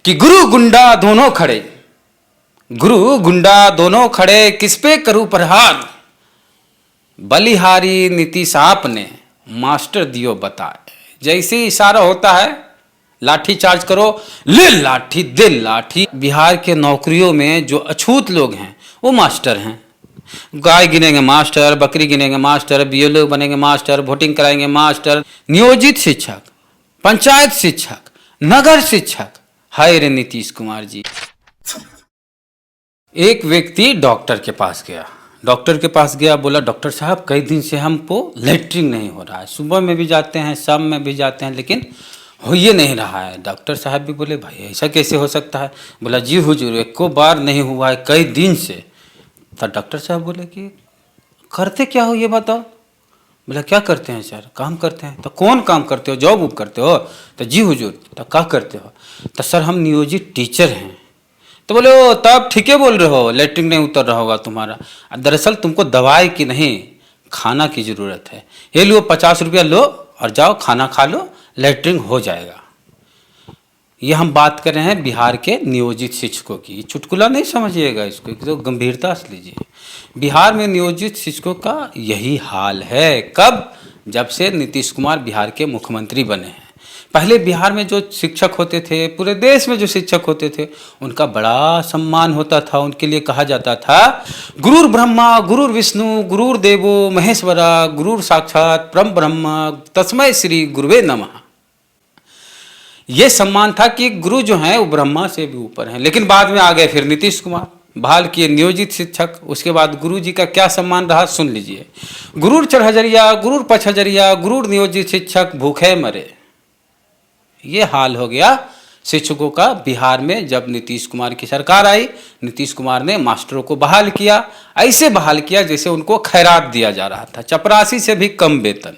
कि गुरु गुंडा दोनों खड़े किस पे करूं प्रहार। बलिहारी नीतीश आपने मास्टर दियो बताए। जैसे इशारा होता है लाठी चार्ज करो, ले लाठी दे लाठी। बिहार के नौकरियों में जो अछूत लोग हैं वो मास्टर हैं। गाय गिनेंगे मास्टर, बकरी गिनेंगे मास्टर, बीएलओ बनेंगे मास्टर, वोटिंग कराएंगे मास्टर, नियोजित शिक्षक, पंचायत शिक्षक, नगर शिक्षक। हाय रे नीतीश कुमार जी। एक व्यक्ति डॉक्टर के पास गया, बोला डॉक्टर साहब कई दिन से हमको लेटरिन नहीं हो रहा है, सुबह में भी जाते हैं शाम में भी जाते हैं लेकिन हो ये नहीं रहा है। डॉक्टर साहब भी बोले भाई ऐसा कैसे हो सकता है। बोला जी हुजूर एको बार नहीं हुआ है कई दिन से। तो डॉक्टर साहब बोले कि करते क्या हो ये बताओ। बोला क्या करते हैं सर, काम करते हैं। तो कौन काम करते हो, जॉब वॉब करते हो। तो जी हुजूर। तो क्या करते हो। तो सर हम नियोजित टीचर हैं। तो बोले ओ तब ठीक है बोल रहे हो, लेटरिन नहीं उतर रहा होगा तुम्हारा। दरअसल तुमको दवाई की नहीं खाना की ज़रूरत है। ये लो 50 रुपया लो और जाओ खाना खा लो, लेटरिन हो जाएगा। ये हम बात कर रहे हैं बिहार के नियोजित शिक्षकों की। चुटकुला नहीं समझिएगा इसको, तो गंभीरता से लीजिए। बिहार में नियोजित शिक्षकों का यही हाल है। कब? जब से नीतीश कुमार बिहार के मुख्यमंत्री बने हैं। पहले बिहार में जो शिक्षक होते थे, पूरे देश में जो शिक्षक होते थे, उनका बड़ा सम्मान होता था। उनके लिए कहा जाता था गुरुर ब्रह्मा गुरुर विष्णु गुरुर देवो महेश्वरा गुरुर साक्षात परम ब्रह्म तस्मै श्री गुरुवे नमः। ये सम्मान था कि गुरु जो हैं वो ब्रह्मा से भी ऊपर हैं। लेकिन बाद में आ गए फिर नीतीश कुमार, बहाल किए नियोजित शिक्षक। उसके बाद गुरु जी का क्या सम्मान रहा सुन लीजिए। गुरुर चरहजरिया गुरुर पचहजरिया गुरुर नियोजित शिक्षक भूखे मरे। ये हाल हो गया शिक्षकों का बिहार में। जब नीतीश कुमार की सरकार आई, नीतीश कुमार ने मास्टरों को बहाल किया। ऐसे बहाल किया जैसे उनको खैरात दिया जा रहा था। चपरासी से भी कम वेतन।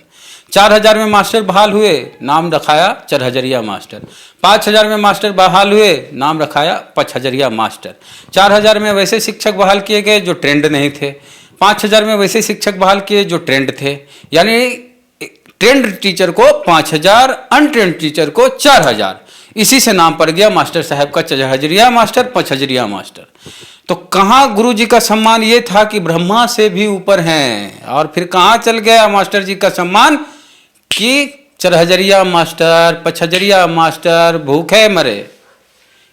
4000 में मास्टर बहाल हुए, नाम रखाया चरहजरिया मास्टर। 5000 में मास्टर बहाल हुए, नाम रखाया पचहजरिया मास्टर। 4000 में वैसे शिक्षक बहाल किए गए जो ट्रेंड नहीं थे। 5000 में वैसे शिक्षक बहाल किए जो ट्रेंड थे। यानी ट्रेंड टीचर को 5000, अनट्रेंड टीचर को 4000। इसी से नाम पड़ गया मास्टर साहब का चरहजरिया मास्टर, पचहजरिया मास्टर। तो कहाँ गुरु जी का सम्मान ये था कि ब्रह्मा से भी ऊपर हैं, और फिर कहाँ चल गया मास्टर जी का सम्मान कि चरहजरिया मास्टर, पचहजरिया मास्टर भूखे मरे।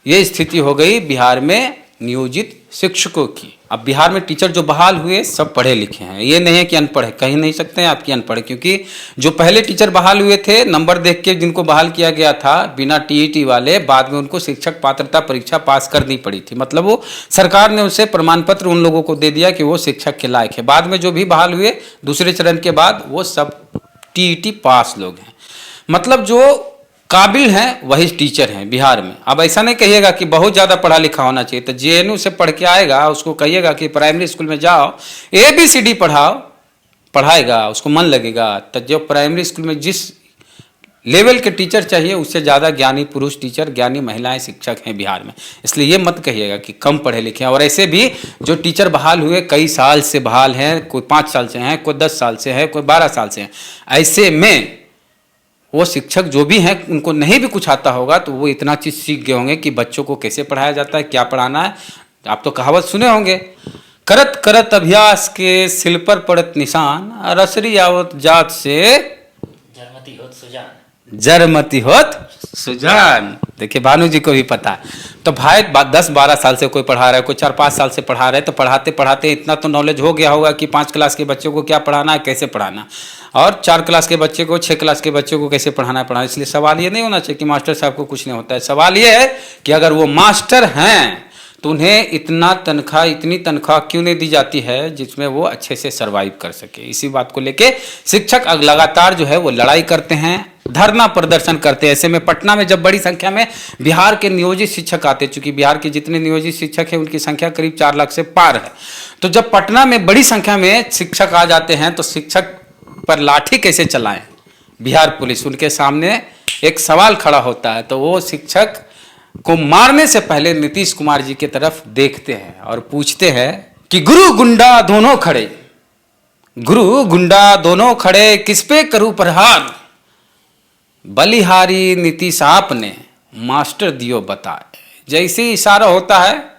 ये स्थिति हो गई बिहार में नियोजित शिक्षकों की। अब बिहार में टीचर जो बहाल हुए सब पढ़े लिखे हैं। ये नहीं है कि अनपढ़ है, कहीं नहीं सकते हैं आपकी अनपढ़, क्योंकि जो पहले टीचर बहाल हुए थे नंबर देख के जिनको बहाल किया गया था बिना टीईटी वाले, बाद में उनको शिक्षक पात्रता परीक्षा पास करनी पड़ी थी। मतलब वो सरकार ने उसे प्रमाण पत्र उन लोगों को दे दिया कि वो शिक्षक के लायक है। बाद में जो भी बहाल हुए दूसरे चरण के बाद वो सब टीईटी पास लोग हैं। मतलब जो काबिल हैं वही टीचर हैं बिहार में। अब ऐसा नहीं कहिएगा कि बहुत ज़्यादा पढ़ा लिखा होना चाहिए। तो जेएनयू से पढ़ के आएगा, उसको कहिएगा कि प्राइमरी स्कूल में जाओ ABCD पढ़ाओ, पढ़ाएगा, उसको मन लगेगा। तो जो प्राइमरी स्कूल में जिस लेवल के टीचर चाहिए उससे ज़्यादा ज्ञानी पुरुष टीचर, ज्ञानी महिलाएं शिक्षक हैं बिहार में। इसलिए ये मत कहिएगा कि कम पढ़े लिखे हैं। और ऐसे भी जो टीचर बहाल हुए कई साल से बहाल हैं, कोई 5 साल से हैं, कोई 10 साल से है, कोई 12 साल से हैं। ऐसे में वो शिक्षक जो भी हैं उनको नहीं भी कुछ आता होगा तो वो इतना चीज़ सीख गए होंगे कि बच्चों को कैसे पढ़ाया जाता है, क्या पढ़ाना है। आप तो कहावत सुने होंगे, करत करत अभ्यास के सिल पर पड़त निशान, रसरी आवत जात से जरमती होत सुजान। देखिए भानु जी को भी पता है। तो भाई 10-12 साल से कोई पढ़ा रहा है, कोई 4-5 साल से पढ़ा रहा है, तो पढ़ाते पढ़ाते इतना तो नॉलेज हो गया होगा कि 5 क्लास के बच्चों को क्या पढ़ाना है, कैसे पढ़ाना, और 4 क्लास के बच्चे को, 6 क्लास के बच्चों को कैसे पढ़ाना है पढ़ाना। इसलिए सवाल ये नहीं होना चाहिए कि मास्टर साहब को कुछ नहीं होता है। सवाल ये है कि अगर वो मास्टर हैं तो उन्हें इतनी तनख्वाह क्यों नहीं दी जाती है जिसमें वो अच्छे से सर्वाइव कर सके। इसी बात को लेके शिक्षक लगातार जो है वो लड़ाई करते हैं, धरना प्रदर्शन करते हैं। ऐसे में पटना में जब बड़ी संख्या में बिहार के नियोजित शिक्षक आते, चूंकि बिहार के जितने नियोजित शिक्षक हैं उनकी संख्या करीब 4 लाख से पार है, तो जब पटना में बड़ी संख्या में शिक्षक आ जाते हैं तो शिक्षक पर लाठी कैसे चलाएं बिहार पुलिस, उनके सामने एक सवाल खड़ा होता है। तो वो शिक्षक को मारने से पहले नीतीश कुमार जी की तरफ देखते हैं और पूछते हैं कि गुरु गुंडा दोनों खड़े किस पे करूं प्रहार। बलिहारी नीतीश आपने मास्टर दियो बताए। जैसे ही इशारा होता है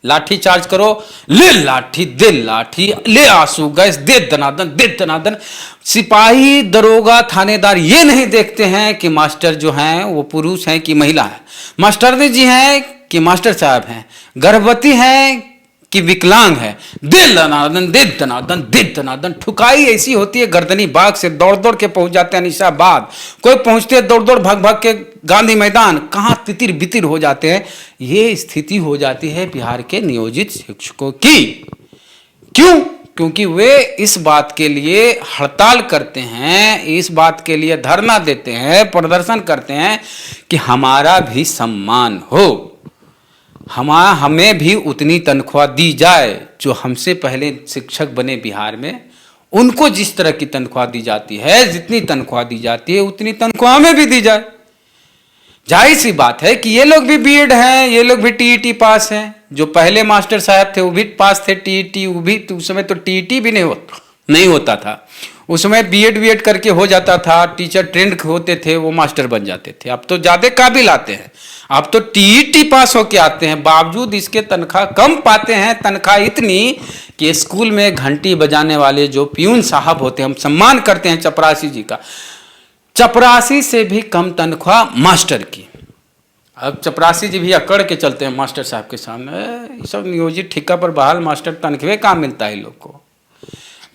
लाठी चार्ज करो, ले लाठी दे लाठी, ले आंसू गैस दे दनादन दे दनादन। सिपाही दरोगा थानेदार ये नहीं देखते हैं कि मास्टर जो हैं वो पुरुष हैं कि महिला है, मास्टर जी हैं कि मास्टर साहब हैं, गर्भवती हैं कि विकलांग है। दे दनादन दे दनादन दे दनादन। ठुकाई ऐसी होती है गर्दनी बाग से दौड़ दौड़ के पहुंच जाते हैं निशाबाद, कोई पहुंचते दौड़ दौड़ भाग भाग के गांधी मैदान, कहाँ तितिर बितिर हो जाते हैं। ये स्थिति हो जाती है बिहार के नियोजित शिक्षकों की। क्यों? क्योंकि वे इस बात के लिए हड़ताल करते हैं, इस बात के लिए धरना देते हैं, प्रदर्शन करते हैं कि हमारा भी सम्मान हो, हमें भी उतनी तनख्वाह दी जाए जो हमसे पहले शिक्षक बने बिहार में, उनको जिस तरह की तनख्वाह दी जाती है, जितनी तनख्वाह दी जाती है उतनी तनख्वाह हमें भी दी जाए। जाहिर सी बात है कि ये लोग भी बीएड हैं, ये लोग भी टीईटी पास हैं। जो पहले मास्टर साहब थे वो भी पास थे टीईटी, वो भी उस समय तो टीईटी भी नहीं होता था, उस समय बीएड करके हो जाता था, टीचर ट्रेंड होते थे वो मास्टर बन जाते थे। अब तो ज़्यादा काबिल आते हैं, अब तो टीईटी पास होके आते हैं, बावजूद इसके तनख्वाह कम पाते हैं। तनख्वाह इतनी कि स्कूल में घंटी बजाने वाले जो प्यून साहब होते हैं, हम सम्मान करते हैं चपरासी जी का, चपरासी से भी कम तनख्वाह मास्टर की। अब चपरासी जी भी अकड़ के चलते हैं मास्टर साहब के सामने, ये सब नियोजित ठेका पर बहाल मास्टर, तनख्वाह कहाँ मिलता है लोग को।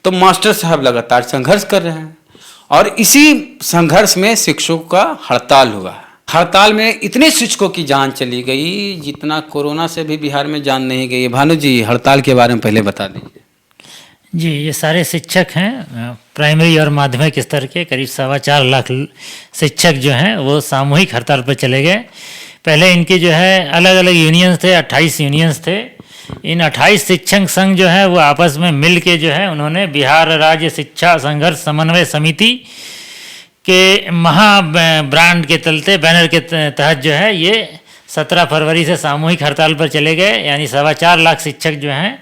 तो मास्टर साहब लगातार संघर्ष कर रहे हैं और इसी संघर्ष में शिक्षकों का हड़ताल हुआ। हड़ताल में इतने शिक्षकों की जान चली गई जितना कोरोना से भी बिहार में जान नहीं गई। भानु जी, हड़ताल के बारे में पहले बता दीजिए। जी, ये सारे शिक्षक हैं प्राइमरी और माध्यमिक स्तर के, करीब 4.25 लाख शिक्षक जो हैं वो सामूहिक हड़ताल पर चले गए। पहले इनके जो है अलग अलग यूनियंस थे, 28 यूनियंस थे। इन 28 शिक्षक संघ जो है वो आपस में मिल के जो है उन्होंने बिहार राज्य शिक्षा संघर्ष समन्वय समिति के महा ब्रांड के तलते बैनर के तहत जो है ये 17 फरवरी से सामूहिक हड़ताल पर चले गए। यानी 4.25 लाख शिक्षक जो हैं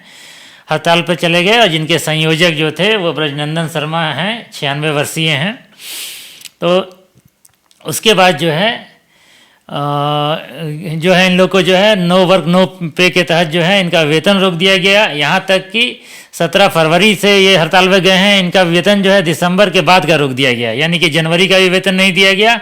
हड़ताल पर चले गए और जिनके संयोजक जो थे वो ब्रजनंदन शर्मा हैं, 96 वर्षीय हैं। तो उसके बाद जो है इन लोग को जो है नो वर्क नो पे के तहत जो है इनका वेतन रोक दिया गया। यहाँ तक कि 17 फरवरी से ये हड़ताल पर गए हैं, इनका वेतन जो है दिसंबर के बाद का रोक दिया गया, यानी कि जनवरी का भी वेतन नहीं दिया गया।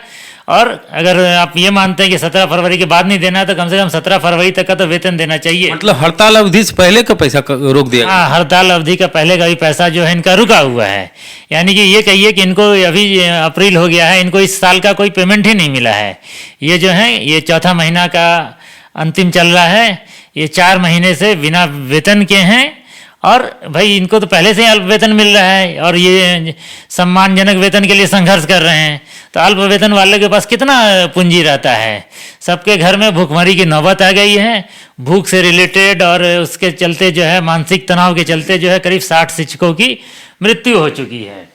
और अगर आप ये मानते हैं कि 17 फरवरी के बाद नहीं देना तो कम से कम 17 फरवरी तक का तो वेतन देना चाहिए। मतलब हड़ताल अवधि से पहले का पैसा रोक दिया? हाँ, हड़ताल अवधि का पहले का भी पैसा जो है इनका रुका हुआ है। यानी कि ये कहिए कि इनको अभी अप्रैल हो गया है, इनको इस साल का कोई पेमेंट ही नहीं मिला है। ये जो है ये चौथा महीना का अंतिम चल रहा है, ये 4 महीने से बिना वेतन के हैं। और भाई इनको तो पहले से ही अल्प वेतन मिल रहा है और ये सम्मानजनक वेतन के लिए संघर्ष कर रहे हैं। तो अल्प वेतन वाले के पास कितना पूंजी रहता है। सबके घर में भूखमरी की नौबत आ गई है, भूख से रिलेटेड, और उसके चलते जो है मानसिक तनाव के चलते जो है करीब 60 शिक्षकों की मृत्यु हो चुकी है।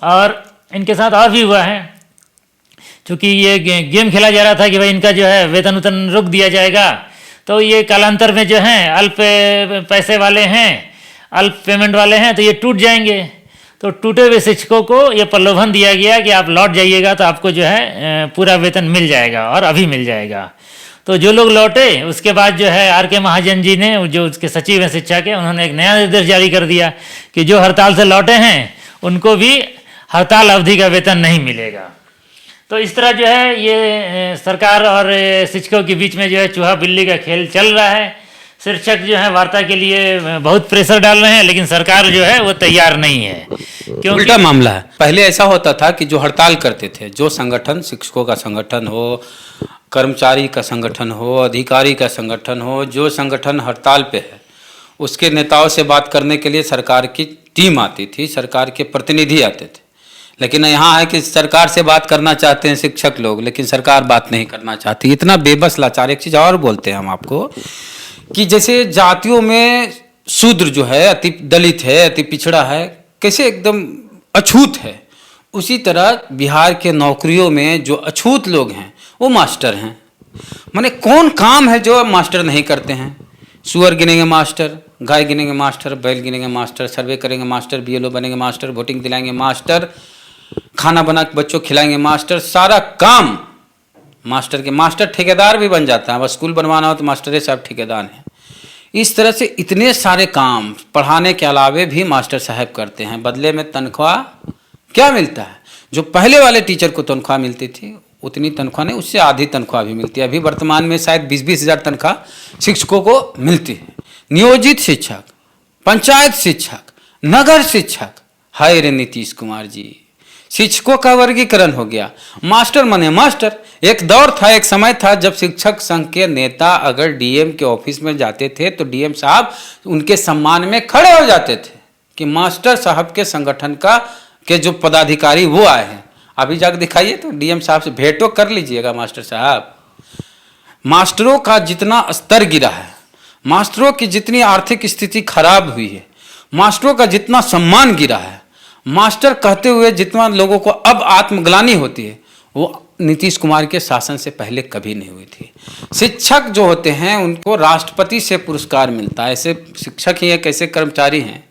और इनके साथ और भी हुआ है, चूँकि ये गेम खेला जा रहा था कि भाई इनका जो है वेतन उतन रुक दिया जाएगा, तो ये कालांतर में जो हैं अल्प पैसे वाले हैं, अल्प पेमेंट वाले हैं, तो ये टूट जाएंगे। तो टूटे हुए शिक्षकों को ये प्रलोभन दिया गया कि आप लौट जाइएगा तो आपको जो है पूरा वेतन मिल जाएगा और अभी मिल जाएगा। तो जो लोग लौटे उसके बाद जो है आर के महाजन जी ने, जो उसके सचिव हैं शिक्षा के, उन्होंने एक नया निर्देश जारी कर दिया कि जो हड़ताल से लौटे हैं उनको भी हड़ताल अवधि का वेतन नहीं मिलेगा। तो इस तरह जो है ये सरकार और शिक्षकों के बीच में जो है चूहा बिल्ली का खेल चल रहा है। शिक्षक जो है वार्ता के लिए बहुत प्रेशर डाल रहे हैं, लेकिन सरकार जो है वो तैयार नहीं है। क्योंकि उल्टा मामला है। पहले ऐसा होता था कि जो हड़ताल करते थे, जो संगठन, शिक्षकों का संगठन हो, कर्मचारी का संगठन हो, अधिकारी का संगठन हो, जो संगठन हड़ताल पे है उसके नेताओं से बात करने के लिए सरकार की टीम आती थी, सरकार के प्रतिनिधि आते थे। लेकिन यहाँ है कि सरकार से बात करना चाहते हैं शिक्षक लोग, लेकिन सरकार बात नहीं करना चाहती। इतना बेबस लाचार। एक चीज़ और बोलते हैं हम आपको कि जैसे जातियों में शूद्र जो है, अति दलित है, अति पिछड़ा है, कैसे एकदम अछूत है, उसी तरह बिहार के नौकरियों में जो अछूत लोग हैं वो मास्टर हैं। माने कौन काम है जो मास्टर नहीं करते हैं? सुअर गिनेंगे मास्टर, गाय गिनेंगे मास्टर, बैल गिनेंगे मास्टर, सर्वे करेंगे मास्टर, बीएलओ बनेंगे मास्टर, वोटिंग दिलाएंगे मास्टर, खाना बना के बच्चों खिलाएंगे मास्टर। सारा काम मास्टर ठेकेदार भी बन जाता है, बस स्कूल बनवाना हो तो मास्टर साहब ठेकेदार हैं। इस तरह से इतने सारे काम पढ़ाने के अलावे भी मास्टर साहब करते हैं। बदले में तनख्वाह क्या मिलता है? जो पहले वाले टीचर को तनख्वाह मिलती थी उतनी तनख्वाह नहीं, उससे आधी तनख्वाह भी मिलती है। अभी वर्तमान में शायद 20-20 हज़ार तनख्वाह शिक्षकों को मिलती है। नियोजित शिक्षक, पंचायत शिक्षक, नगर शिक्षक, हाय रे नीतीश कुमार जी, शिक्षकों का वर्गीकरण हो गया। मास्टर माने मास्टर। एक दौर था, एक समय था जब शिक्षक संघ के नेता अगर डीएम के ऑफिस में जाते थे तो डीएम साहब उनके सम्मान में खड़े हो जाते थे कि मास्टर साहब के संगठन के जो पदाधिकारी वो आए हैं। अभी जाकर दिखाइए तो डीएम साहब से भेंटो कर लीजिएगा मास्टर साहब। मास्टरों का जितना स्तर गिरा है, मास्टरों की जितनी आर्थिक स्थिति खराब हुई है, मास्टरों का जितना सम्मान गिरा है, मास्टर कहते हुए जितना लोगों को अब आत्मग्लानि होती है, वो नीतीश कुमार के शासन से पहले कभी नहीं हुई थी। शिक्षक जो होते हैं उनको राष्ट्रपति से पुरस्कार मिलता है। ऐसे शिक्षक ही एक ऐसे कर्मचारी हैं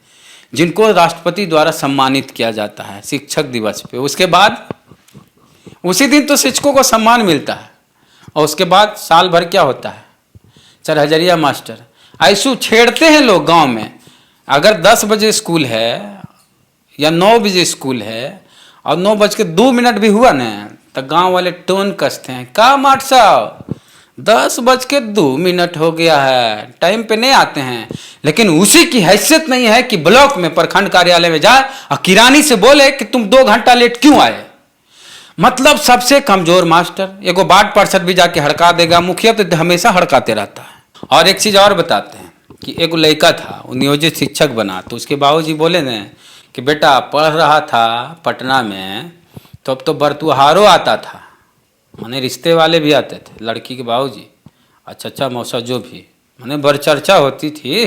जिनको राष्ट्रपति द्वारा सम्मानित किया जाता है शिक्षक दिवस पे। उसके बाद उसी दिन तो शिक्षकों को सम्मान मिलता है और उसके बाद साल भर क्या होता है, चरहजरिया मास्टर ऐसू छेड़ते हैं लोग गांव में। अगर 10 बजे स्कूल है या 9 बजे स्कूल है और 9:02 भी हुआ ना तो गांव वाले टोन कसते हैं, का मास्टर साहब 10:02 हो गया है, टाइम पे नहीं आते हैं। लेकिन उसी की हैसियत नहीं है कि ब्लॉक में प्रखंड कार्यालय में जाए और किरानी से बोले कि तुम 2 घंटा लेट क्यों आए। मतलब सबसे कमजोर मास्टर। एगो वार्ड पार्षद भी जाके हड़का देगा, मुखिया तो हमेशा हड़काते रहता है। और एक चीज़ और बताते हैं कि एक लड़का था, वो नियोजित शिक्षक बना, तो उसके बाबूजी बोले न कि बेटा पढ़ रहा था पटना में तो अब तो बरतुहारों आता था, माने रिश्ते वाले भी आते थे, लड़की के बाबूजी, अच्छा मौसा जो भी, माने बड़ चर्चा होती थी।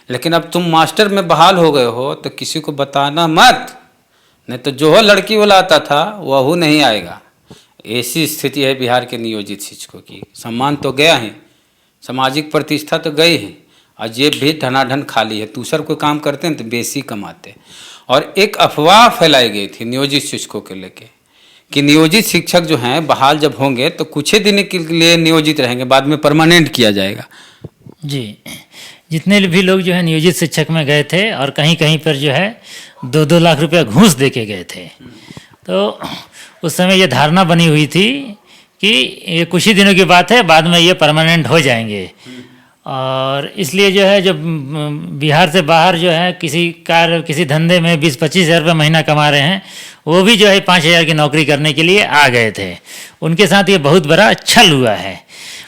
लेकिन अब तुम मास्टर में बहाल हो गए हो तो किसी को बताना मत, नहीं तो जो हो लड़की वाला आता था वह नहीं आएगा। ऐसी स्थिति है बिहार के नियोजित शिक्षकों की। सम्मान तो गया है, सामाजिक प्रतिष्ठा तो गई है और जेब भी धनाधन खाली है। दूसर कोई काम करते हैं तो बेसी कमाते। और एक अफवाह फैलाई गई थी नियोजित शिक्षकों के लेके कि नियोजित शिक्षक जो हैं बहाल जब होंगे तो कुछ ही दिन के लिए नियोजित रहेंगे, बाद में परमानेंट किया जाएगा। जी, जितने भी लोग जो है नियोजित शिक्षक में गए थे और कहीं कहीं पर जो है 2-2 लाख रुपया घूस दे के गए थे, तो उस समय ये धारणा बनी हुई थी कि ये कुछ ही दिनों की बात है, बाद में ये परमानेंट हो जाएंगे। और इसलिए जो है जब बिहार से बाहर जो है किसी धंधे में 20-25 हज़ार रुपये महीना कमा रहे हैं, वो भी जो है 5 हज़ार की नौकरी करने के लिए आ गए थे। उनके साथ ये बहुत बड़ा छल हुआ है।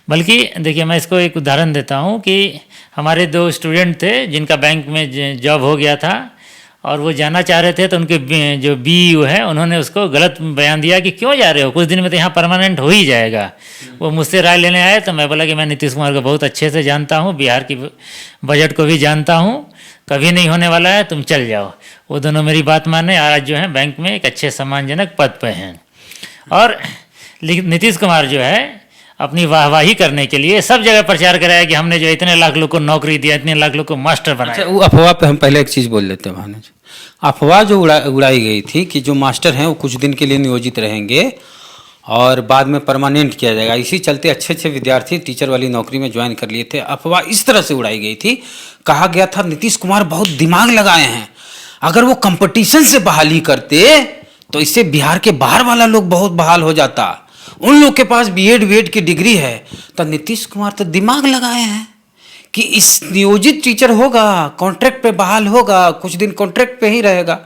बल्कि देखिए, मैं इसको एक उदाहरण देता हूँ कि हमारे 2 स्टूडेंट थे जिनका बैंक में जॉब हो गया था और वो जाना चाह रहे थे, तो उनके जो बीईओ है उन्होंने उसको गलत बयान दिया कि क्यों जा रहे हो, कुछ दिन में तो यहाँ परमानेंट हो ही जाएगा। वो मुझसे राय लेने आए तो मैं बोला कि मैं नीतीश कुमार को बहुत अच्छे से जानता हूँ, बिहार की बजट को भी जानता हूँ, कभी नहीं होने वाला है, तुम चल जाओ। वो दोनों मेरी बात माने, आज जो है बैंक में एक अच्छे सम्मानजनक पद पर हैं। और नीतीश कुमार जो है अपनी वाहवाही करने के लिए सब जगह प्रचार कराया कि हमने जो इतने लाख लोग को नौकरी दिया, इतने लाख लोग को मास्टर बनाया। अच्छा, वो अफवाह पे हम पहले एक चीज़ बोल लेते हैं भानु जी। अफवाह जो उड़ाई गई थी कि जो मास्टर हैं वो कुछ दिन के लिए नियोजित रहेंगे और बाद में परमानेंट किया जाएगा, इसी चलते अच्छे विद्यार्थी टीचर वाली नौकरी में ज्वाइन कर लिए थे। अफवाह इस तरह से उड़ाई गई थी, कहा गया था नीतीश कुमार बहुत दिमाग लगाए हैं, अगर वो कंपटीशन से बहाली करते तो इससे बिहार के बाहर वाला लोग बहुत बहाल हो जाता, उन लोग के पास बीएड की डिग्री है। तो नीतीश कुमार तो दिमाग लगाए हैं कि इस नियोजित टीचर होगा, कॉन्ट्रैक्ट पे बहाल होगा, कुछ दिन कॉन्ट्रैक्ट पे ही रहेगा,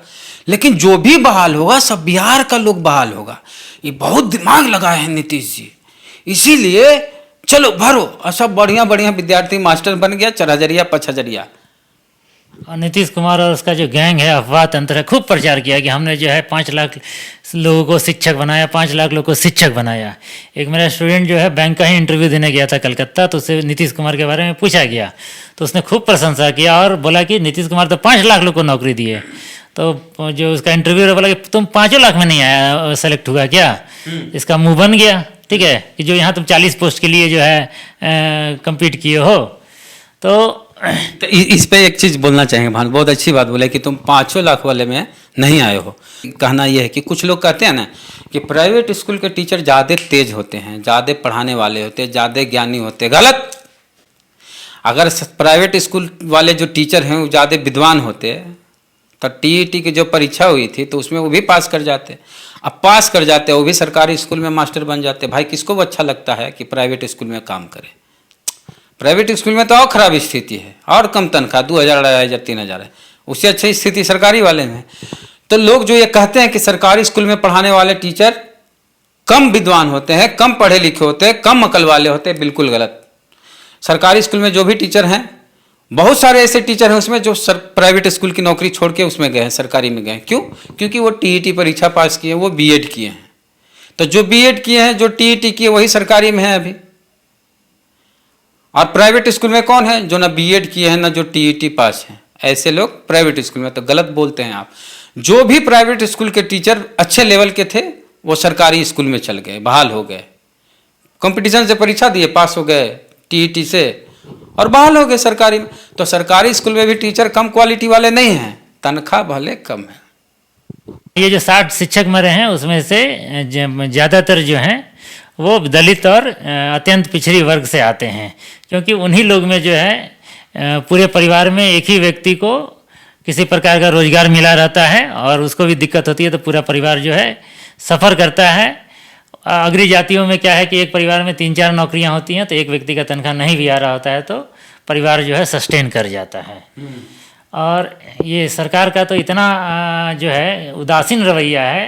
लेकिन जो भी बहाल होगा सब बिहार का लोग बहाल होगा। ये बहुत दिमाग लगाए हैं नीतीश जी, इसीलिए चलो भरो, और सब बढ़िया विद्यार्थी मास्टर बन गया, 4,000 5,000। और नीतीश कुमार और उसका जो गैंग है अफवाह तंत्र है, खूब प्रचार किया कि हमने जो है 5 लाख लोगों को शिक्षक बनाया, 5 लाख लोगों को शिक्षक बनाया। एक मेरा स्टूडेंट जो है बैंक का ही इंटरव्यू देने गया था कलकत्ता, तो उससे नीतीश कुमार के बारे में पूछा गया तो उसने खूब प्रशंसा किया और बोला कि नीतीश कुमार तो 5 लाख लोग को नौकरी दिए। तो जो उसका इंटरव्यू बोला कि तुम 5 लाख में नहीं आया, सेलेक्ट हुआ क्या? इसका मुँह बन गया, ठीक है, कि जो यहाँ तुम 40 पोस्ट के लिए जो है कम्पीट किए हो। तो इस पे एक चीज़ बोलना चाहेंगे भानु, बहुत अच्छी बात बोले कि तुम 5 लाख वाले में नहीं आए हो। कहना यह है कि कुछ लोग कहते हैं ना कि प्राइवेट स्कूल के टीचर ज़्यादा तेज होते हैं, ज़्यादा पढ़ाने वाले होते हैं, ज़्यादा ज्ञानी होते हैं। गलत। अगर प्राइवेट स्कूल वाले जो टीचर हैं वो ज़्यादा विद्वान होते तो टीईटी की जो परीक्षा हुई थी तो उसमें वो भी पास कर जाते। अब पास कर जाते वो भी सरकारी स्कूल में मास्टर बन जाते। भाई किसको अच्छा लगता है कि प्राइवेट स्कूल में काम करे? प्राइवेट स्कूल में तो और ख़राब स्थिति है, और कम तनख्वाह 2000, 2500, 3000 है। उससे अच्छी स्थिति सरकारी वाले में। तो लोग जो ये कहते हैं कि सरकारी स्कूल में पढ़ाने वाले टीचर कम विद्वान होते हैं, कम पढ़े लिखे होते हैं, कम अकल वाले होते हैं, बिल्कुल गलत। सरकारी स्कूल में जो भी टीचर हैं, बहुत सारे ऐसे टीचर हैं उसमें जो प्राइवेट स्कूल की नौकरी छोड़ के उसमें गए हैं, सरकारी में गए। क्यों? क्योंकि वो टीईटी परीक्षा पास किए, वो बीएड किए हैं। तो जो बीएड किए हैं, जो टीईटी किए, वही सरकारी में है अभी। और प्राइवेट स्कूल में कौन है? जो ना बीएड किए हैं ना जो टीईटी पास हैं। ऐसे लोग प्राइवेट स्कूल में, तो गलत बोलते हैं आप। जो भी प्राइवेट स्कूल के टीचर अच्छे लेवल के थे वो सरकारी स्कूल में चल गए, बहाल हो गए, कंपटीशन से परीक्षा दिए, पास हो गए टीईटी से और बहाल हो गए सरकारी में। तो सरकारी स्कूल में भी टीचर कम क्वालिटी वाले नहीं हैं, तनख्वाह भले कम है। ये जो 60 शिक्षक मरे हैं उसमें से ज़्यादातर जो हैं वो दलित और अत्यंत पिछड़ी वर्ग से आते हैं, क्योंकि उन्हीं लोग में जो है पूरे परिवार में एक ही व्यक्ति को किसी प्रकार का रोजगार मिला रहता है और उसको भी दिक्कत होती है, तो पूरा परिवार जो है सफ़र करता है। अग्री जातियों में क्या है कि एक परिवार में 3-4 नौकरियां होती हैं, तो एक व्यक्ति का तनख्वाह नहीं भी आ रहा होता है तो परिवार जो है सस्टेन कर जाता है। और ये सरकार का तो इतना जो है उदासीन रवैया है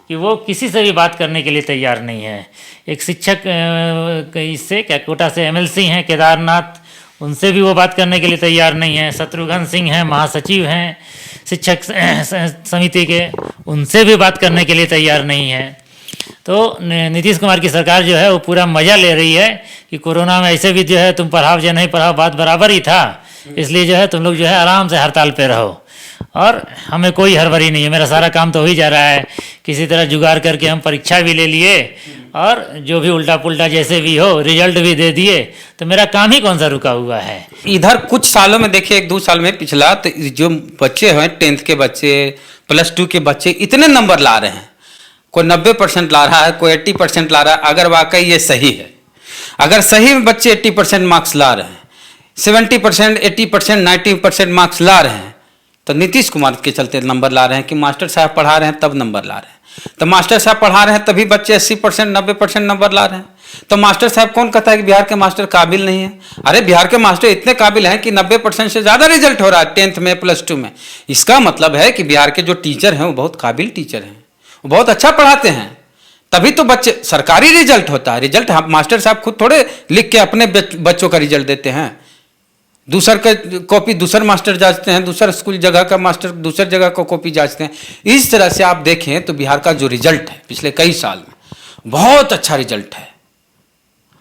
कि वो किसी से भी बात करने के लिए तैयार नहीं है। एक शिक्षक इससे क्या कोटा से एमएलसी हैं केदारनाथ, उनसे भी वो बात करने के लिए तैयार नहीं है। शत्रुघ्न सिंह हैं, महासचिव हैं शिक्षक समिति के, उनसे भी बात करने के लिए तैयार नहीं है। तो नीतीश कुमार की सरकार जो है वो पूरा मज़ा ले रही है कि कोरोना में ऐसे भी जो है तुम पढ़ाओ या नहीं पढ़ाओ बात बराबर ही था, इसलिए जो है तुम लोग जो है आराम से हड़ताल पे रहो और हमें कोई हड़बड़ी नहीं है, मेरा सारा काम तो हो ही जा रहा है। किसी तरह जुगाड़ करके हम परीक्षा भी ले लिए और जो भी उल्टा पुल्टा जैसे भी हो रिजल्ट भी दे दिए, तो मेरा काम ही कौन सा रुका हुआ है। इधर कुछ सालों में देखिए, 1-2 साल में पिछला, तो जो बच्चे हैं 10th के बच्चे, +2 के बच्चे इतने नंबर ला रहे हैं, कोई 90% ला रहा है, कोई 80% ला रहा है। अगर वाकई ये सही है, अगर सही में बच्चे 80% मार्क्स ला रहे हैं, 70%, 80%, 90% मार्क्स ला रहे हैं, तो नीतीश कुमार के चलते नंबर ला रहे हैं कि मास्टर साहब पढ़ा रहे हैं तब नंबर ला रहे हैं। तो मास्टर साहब पढ़ा रहे हैं तभी बच्चे 80%, 90% नंबर ला रहे हैं। तो मास्टर साहब कौन कहता है कि बिहार के मास्टर काबिल नहीं है? अरे बिहार के मास्टर इतने काबिल हैं कि 90% से ज़्यादा रिजल्ट हो रहा है 10th में, +2 में। इसका मतलब है कि बिहार के जो टीचर हैं वो बहुत काबिल टीचर हैं, वो बहुत अच्छा पढ़ाते हैं, तभी तो बच्चे सरकारी रिजल्ट होता है। रिजल्ट हम मास्टर साहब खुद थोड़े लिख के अपने बच्चों का रिजल्ट देते हैं। दूसर का कॉपी दूसर मास्टर जांचते हैं, दूसर स्कूल जगह का मास्टर दूसर जगह का कॉपी जांचते हैं। इस तरह से आप देखें तो बिहार का जो रिजल्ट है पिछले कई साल में बहुत अच्छा रिजल्ट है।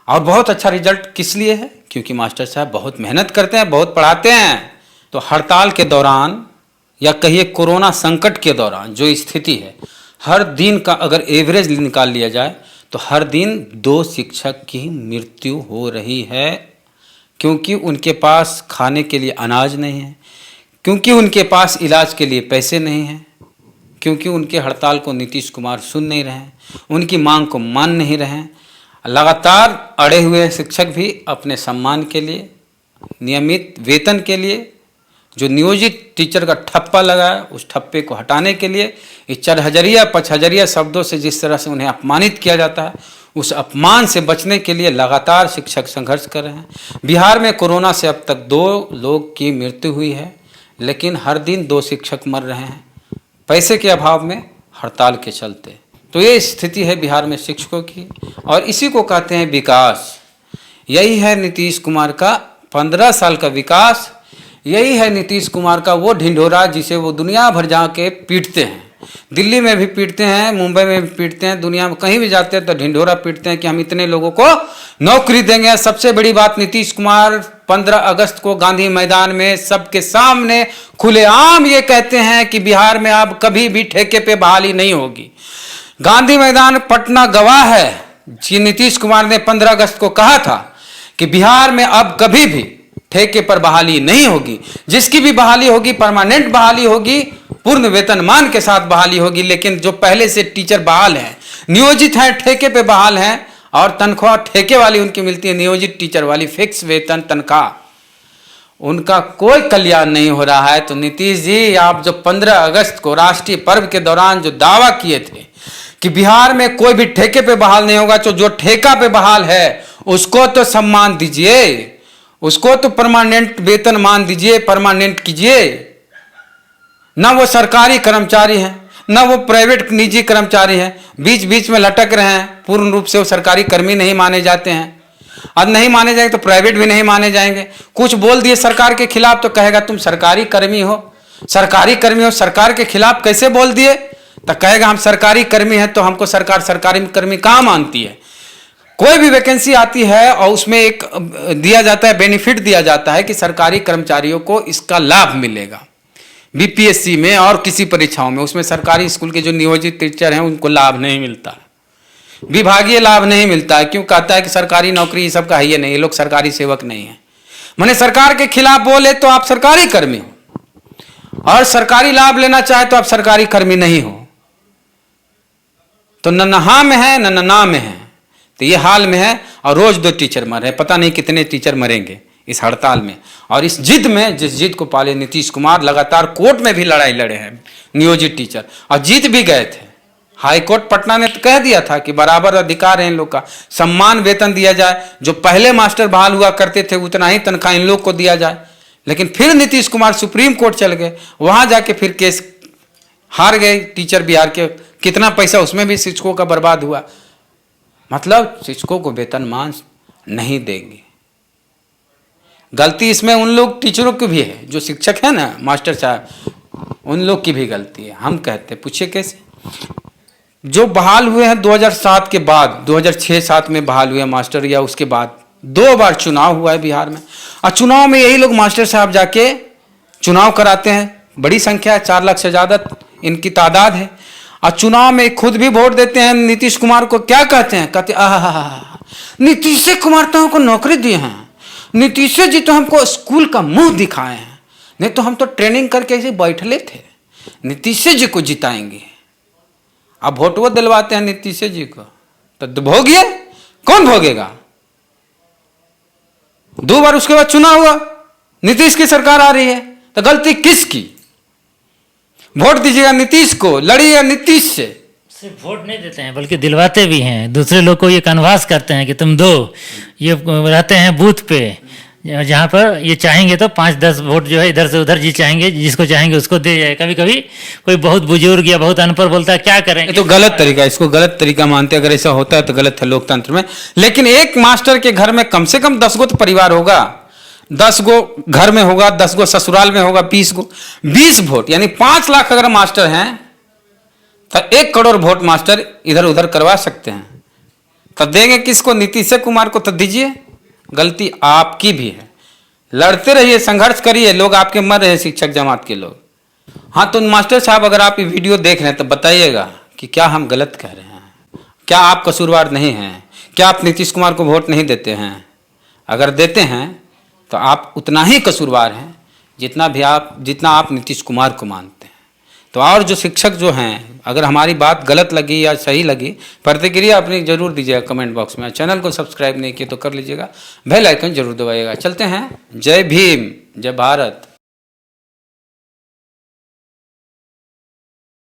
और बहुत अच्छा रिजल्ट किस लिए है? क्योंकि मास्टर साहब बहुत मेहनत करते हैं, बहुत पढ़ाते हैं। तो हड़ताल के दौरान या कहिए कोरोना संकट के दौरान जो स्थिति है, हर दिन का अगर एवरेज निकाल लिया जाए तो हर दिन 2 शिक्षक की मृत्यु हो रही है, क्योंकि उनके पास खाने के लिए अनाज नहीं है, क्योंकि उनके पास इलाज के लिए पैसे नहीं हैं, क्योंकि उनके हड़ताल को नीतीश कुमार सुन नहीं रहे हैं, उनकी मांग को मान नहीं रहे हैं। लगातार अड़े हुए शिक्षक भी अपने सम्मान के लिए, नियमित वेतन के लिए, जो नियोजित टीचर का ठप्पा लगा है उस ठप्पे को हटाने के लिए, इस चरहजरिया पचहजरिया शब्दों से जिस तरह से उन्हें अपमानित किया जाता है, उस अपमान से बचने के लिए लगातार शिक्षक संघर्ष कर रहे हैं। बिहार में कोरोना से अब तक 2 लोग की मृत्यु हुई है, लेकिन हर दिन 2 शिक्षक मर रहे हैं पैसे के अभाव में, हड़ताल के चलते। तो ये स्थिति है बिहार में शिक्षकों की, और इसी को कहते हैं विकास। यही है नीतीश कुमार का 15 साल का विकास, यही है नीतीश कुमार का वो ढिंढोरा जिसे वो दुनिया भर जाके पीटते हैं। दिल्ली में भी पीटते हैं, मुंबई में भी पीटते हैं, दुनिया में कहीं भी जाते हैं तो ढिंढोरा पीटते हैं कि हम इतने लोगों को नौकरी देंगे। सबसे बड़ी बात, नीतीश कुमार 15 अगस्त को गांधी मैदान में सबके सामने खुलेआम ये कहते हैं कि बिहार में अब कभी भी ठेके पे बहाली नहीं होगी। गांधी मैदान पटना गवाह है कि नीतीश कुमार ने 15 अगस्त को कहा था कि बिहार में अब कभी भी ठेके पर बहाली नहीं होगी। जिसकी भी बहाली होगी परमानेंट बहाली होगी, पूर्ण वेतनमान के साथ बहाली होगी। लेकिन जो पहले से टीचर बहाल हैं, नियोजित हैं, ठेके पे बहाल हैं और तनख्वाह ठेके वाली उनकी मिलती है, नियोजित टीचर वाली फिक्स वेतन तनख्वाह, उनका कोई कल्याण नहीं हो रहा है। तो नीतीश जी, आप जो 15 अगस्त को राष्ट्रीय पर्व के दौरान जो दावा किए थे कि बिहार में कोई भी ठेके पे बहाल नहीं होगा, तो जो ठेका पे बहाल है उसको तो सम्मान दीजिए, उसको तो परमानेंट वेतन मान दीजिए, परमानेंट कीजिए। ना वो सरकारी कर्मचारी हैं, ना वो प्राइवेट निजी कर्मचारी हैं, बीच बीच में लटक रहे हैं। पूर्ण रूप से वो सरकारी कर्मी नहीं माने जाते हैं, और नहीं माने जाएंगे तो प्राइवेट भी नहीं माने जाएंगे। कुछ बोल दिए सरकार के खिलाफ तो कहेगा तुम सरकारी कर्मी हो, सरकारी कर्मी हो, सरकार के खिलाफ कैसे बोल दिए तो कहेगा हम सरकारी कर्मी हैं, तो हमको सरकार सरकारी कर्मी कहाँ मानती है। कोई भी वैकेंसी आती है और उसमें एक दिया जाता है, बेनिफिट दिया जाता है कि सरकारी कर्मचारियों को इसका लाभ मिलेगा। बीपीएससी में और किसी परीक्षाओं में, उसमें सरकारी स्कूल के जो नियोजित टीचर हैं उनको लाभ नहीं मिलता, विभागीय लाभ नहीं मिलता है। क्यों? कहता है कि सरकारी नौकरी ये सब का है, ये नहीं, ये लोग सरकारी सेवक नहीं है। माने सरकार के खिलाफ बोले तो आप सरकारी कर्मी हो, और सरकारी लाभ लेना चाहे तो आप सरकारी कर्मी नहीं हो। तो न नहा में है न ना में है, तो ये हाल में है। और रोज 2 टीचर मर रहे हैं, पता नहीं कितने टीचर मरेंगे इस हड़ताल में। और इस जिद में, जिस जिद को पाले नीतीश कुमार, लगातार कोर्ट में भी लड़ाई लड़े हैं नियोजित टीचर, और जीत भी गए थे। हाई कोर्ट पटना ने तो कह दिया था कि बराबर अधिकार है इन लोग का, सम्मान वेतन दिया जाए, जो पहले मास्टर बहाल हुआ करते थे उतना ही तनख्वाह इन लोग को दिया जाए। लेकिन फिर नीतीश कुमार सुप्रीम कोर्ट चल गए, वहां जाके फिर केस हार गए टीचर बिहार के। कितना पैसा उसमें भी शिक्षकों का बर्बाद हुआ। मतलब शिक्षकों को वेतनमान नहीं देंगे। गलती इसमें उन लोग टीचरों की भी है, जो शिक्षक है ना, मास्टर साहब, उन लोग की भी गलती है। हम कहते, पूछिए कैसे? जो बहाल हुए हैं 2007 के बाद, 2006-7 में बहाल हुए मास्टर, या उसके बाद 2 बार चुनाव हुआ है बिहार में, और चुनाव में यही लोग मास्टर साहब जाके चुनाव कराते हैं। बड़ी संख्या है, 4 लाख से ज़्यादा इनकी तादाद है, और चुनाव में खुद भी वोट देते हैं नीतीश कुमार को। क्या कहते हैं? कहते नीतीश कुमार तो हमको नौकरी दिए हैं, नीतीश जी तो हमको स्कूल का मुंह दिखाए हैं, नहीं तो हम तो ट्रेनिंग करके ऐसे बैठले थे, नीतीश जी को जिताएंगे। अब वोट वो दिलवाते हैं नीतीश जी को, तो भोगिए। कौन भोगेगा? 2 बार उसके बाद चुनाव हुआ, नीतीश की सरकार आ रही है, तो गलती किसकी? वोट दीजिएगा नीतीश को, लड़िएगा नीतीश से। सिर्फ वोट नहीं देते हैं बल्कि दिलवाते भी हैं, दूसरे लोग को ये कन्वास करते हैं कि तुम दो। ये रहते हैं बूथ पे, जहाँ पर ये चाहेंगे तो 5-10 वोट जो है इधर से उधर, जी चाहेंगे जिसको चाहेंगे उसको दे जाए। कभी कभी कोई बहुत बुजुर्ग या बहुत अनपढ़ बोलता है, क्या करें? ये तो गलत तरीका, इसको गलत तरीका मानते हैं। अगर ऐसा होता है तो गलत है लोकतंत्र में। लेकिन एक मास्टर के घर में कम से कम 10 गो तो परिवार होगा, 10 गो घर में होगा, 10 गो ससुराल में होगा, 20 गो, 20 वोट यानी 5 लाख अगर मास्टर हैं तो 1 करोड़ वोट मास्टर इधर उधर करवा सकते हैं। तो देंगे किसको? नीतीश कुमार को तो दीजिए। गलती आपकी भी है। लड़ते रहिए, संघर्ष करिए, लोग आपके मर रहे हैं, शिक्षक जमात के लोग। हाँ, तो मास्टर साहब अगर आप ये वीडियो देख रहे हैं तो बताइएगा कि क्या हम गलत कह रहे हैं, क्या आप कसूरवार नहीं हैं, क्या आप नीतीश कुमार को वोट नहीं देते हैं? अगर देते हैं तो आप उतना ही कसूरवार हैं जितना आप नीतीश कुमार को मानते हैं। तो और जो शिक्षक जो हैं, अगर हमारी बात गलत लगी या सही लगी, प्रतिक्रिया अपनी जरूर दीजिएगा कमेंट बॉक्स में। चैनल को सब्सक्राइब नहीं किए तो कर लीजिएगा, बेल आइकन जरूर दबाइएगा। चलते हैं। जय भीम, जय भारत।